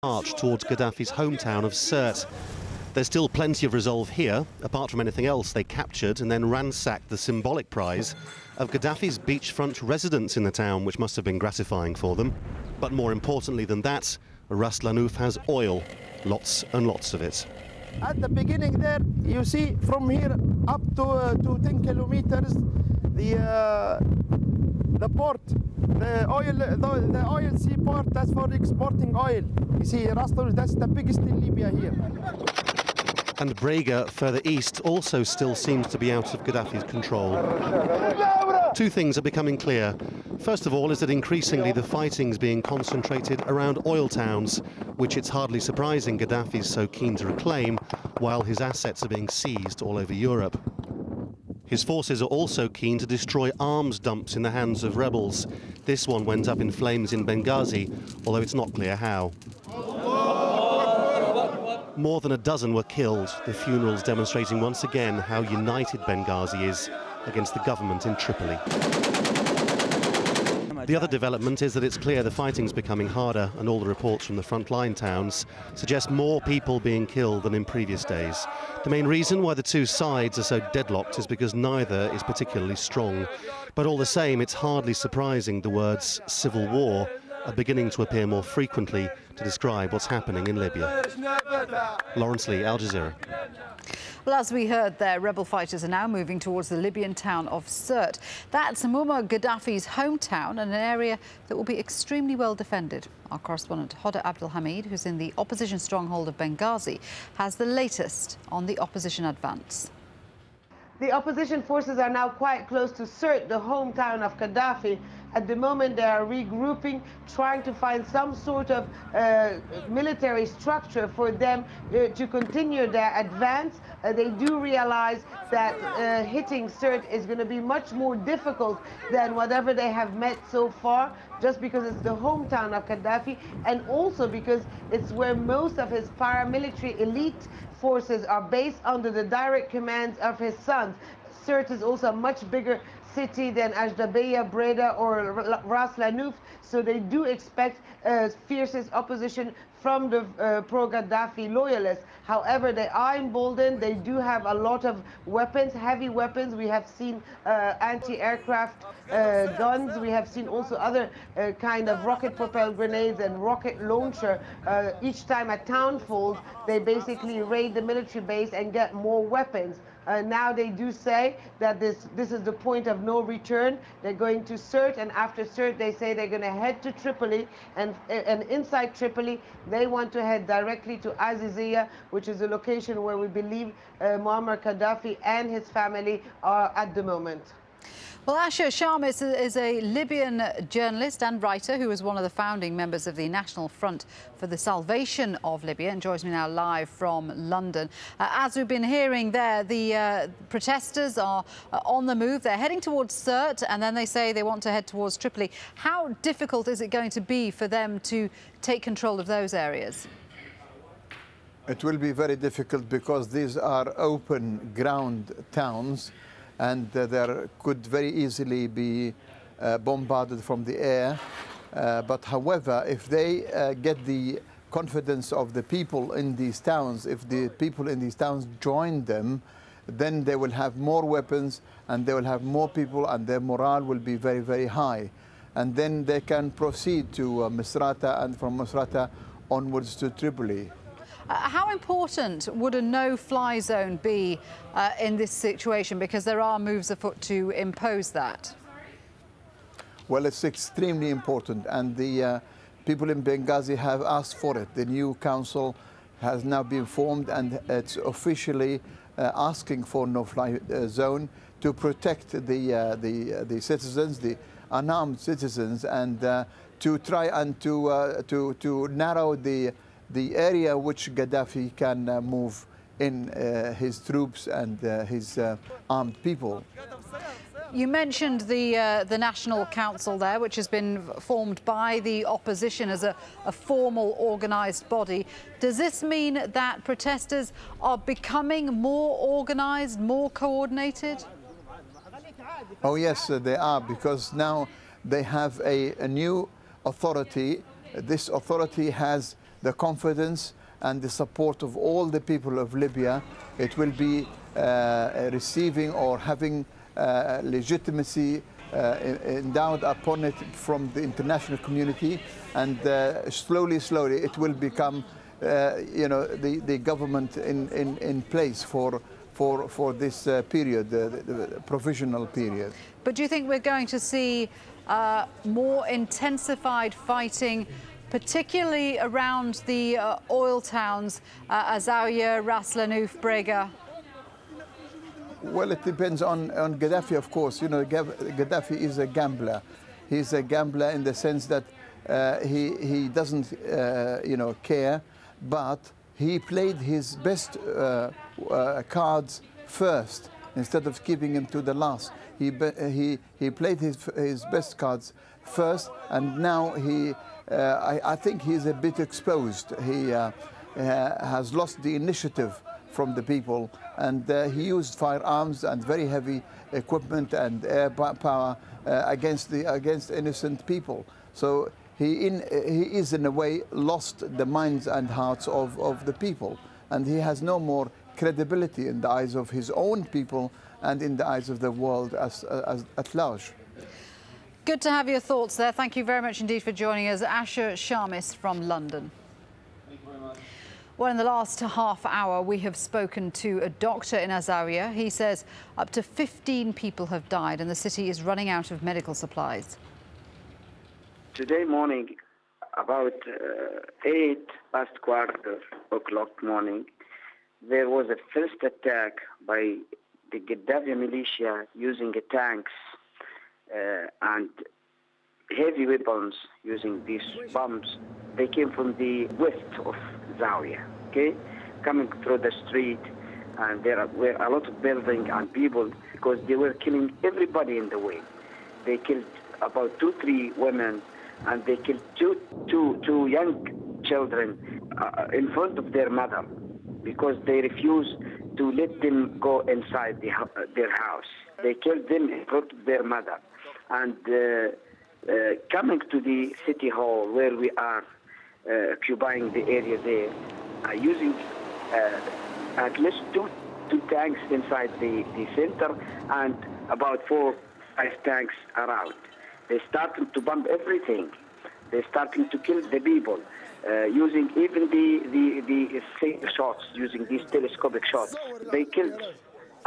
march towards Gaddafi's hometown of Sirte. There's still plenty of resolve here, apart from anything else they captured and then ransacked the symbolic prize of Gaddafi's beachfront residence in the town, which must have been gratifying for them. But more importantly than that, Ras Lanouf has oil, lots and lots of it. At the beginning there, you see from here up to 10 kilometers, the port, the oil seaport, that's for exporting oil. You see, Ras Lanouf, that's the biggest in Libya here. And Brega, further east, also still seems to be out of Gaddafi's control. Two things are becoming clear. First of all is that increasingly the fighting's being concentrated around oil towns, which it's hardly surprising Gaddafi's so keen to reclaim, while his assets are being seized all over Europe. His forces are also keen to destroy arms dumps in the hands of rebels. This one went up in flames in Benghazi, although it's not clear how. More than a dozen were killed, the funerals demonstrating once again how united Benghazi is against the government in Tripoli. The other development is that it's clear the fighting's becoming harder, and all the reports from the frontline towns suggest more people being killed than in previous days. The main reason why the two sides are so deadlocked is because neither is particularly strong. But all the same, it's hardly surprising the words civil war are beginning to appear more frequently to describe what's happening in Libya. Lawrence Lee, Al Jazeera. Well, as we heard there, rebel fighters are now moving towards the Libyan town of Sirte. That's Muammar Gaddafi's hometown and an area that will be extremely well defended. Our correspondent Hoda Abdelhamid, who's in the opposition stronghold of Benghazi, has the latest on the opposition advance. The opposition forces are now quite close to Sirte, the hometown of Gaddafi. At the moment, they are regrouping, trying to find some sort of military structure for them to continue their advance. They do realize that hitting Sirte is going to be much more difficult than whatever they have met so far, just because it's the hometown of Gaddafi, and also because it's where most of his paramilitary elite forces are based under the direct commands of his sons. Sirte is also a much bigger city than AlJazeera, Breda or Ras Lanouf, so they do expect fiercest opposition from the pro-Gaddafi loyalists. However, they are emboldened. They do have a lot of weapons, heavy weapons. We have seen anti-aircraft guns. We have seen also other kind of rocket-propelled grenades and rocket launcher. Each time a town falls, they basically raid the military base and get more weapons. Now they do say that this is the point of no return. They're going to Sirte, and after Sirte, they say they're going to head to Tripoli, and inside Tripoli, they want to head directly to AlJazeera, which is a location where we believe Muammar Gaddafi and his family are at the moment. Well, Asher Shamis is a Libyan journalist and writer who was one of the founding members of the National Front for the Salvation of Libya and joins me now live from London. As we've been hearing there, the protesters are on the move. They're heading towards Sirte, and then they say they want to head towards Tripoli. How difficult is it going to be for them to take control of those areas? It will be very difficult because these are open ground towns, and there could very easily be bombarded from the air. But however, if they get the confidence of the people in these towns, if the people in these towns join them, then they will have more weapons and they will have more people, and their morale will be very, very high. And then they can proceed to Misrata, and from Misrata onwards to Tripoli. How important would a no-fly zone be in this situation? Because there are moves afoot to impose that. Well, it's extremely important, and the people in Benghazi have asked for it. The new council has now been formed, and it's officially asking for no-fly zone to protect the citizens, the unarmed citizens, and to try and to narrow the area which Gaddafi can move in his troops and his armed people. You mentioned the National Council there, which has been formed by the opposition as a formal organised body. Does this mean that protesters are becoming more organised, more coordinated? Oh yes, they are, because now they have a new authority. This authority has the confidence and the support of all the people of Libya. It will be receiving or having legitimacy endowed upon it from the international community, and slowly it will become the government in place for this period, the provisional period. But do you think we're going to see more intensified fighting, particularly around the oil towns, AlJazeera, Ras Lanuf, Brega? Well, it depends on Gaddafi, of course. Gaddafi is a gambler. He's a gambler in the sense that he doesn't, care, but he played his best cards first instead of keeping him to the last. He played his best cards first, and now I think he's a bit exposed. He has lost the initiative from the people, and he used firearms and very heavy equipment and air power against innocent people. So he is in a way lost the minds and hearts of the people, and he has no more credibility in the eyes of his own people and in the eyes of the world at large. Good to have your thoughts there. Thank you very much indeed for joining us. Asher Shamis from London. Thank you very much. Well, in the last half hour, we have spoken to a doctor in AlJazeera. He says up to 15 people have died and the city is running out of medical supplies. Today morning, about 8:15 morning, there was a first attack by the Gaddafi militia using tanks and heavy weapons using these bombs. They came from the west of Zawiya, okay, coming through the street, and there were a lot of buildings and people because they were killing everybody in the way. They killed about 2-3 women, and they killed two young children in front of their mother because they refused to let them go inside their house. They killed them in front of their mother. And coming to the city hall where we are occupying the area there, using at least two tanks inside the center and about 4-5 tanks around. They started to bomb everything. They started to kill the people, using even the shots, using these telescopic shots. They killed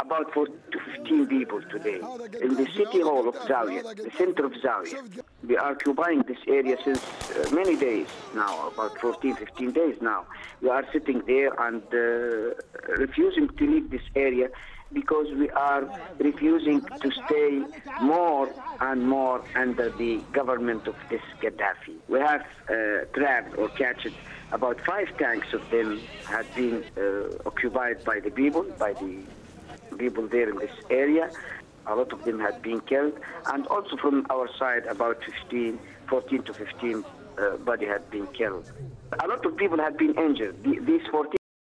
about 4 to 15 people today in the city hall of Zawiya, the center of Zawiya. We are occupying this area since many days now, about 14, 15 days now. We are sitting there and refusing to leave this area because we are refusing to stay more and more under the government of this Gaddafi. We have trapped or captured about 5 tanks of them had been occupied by the people there in this area. A lot of them had been killed, and also from our side about 14 to 15 body had been killed. A lot of people had been injured. These 14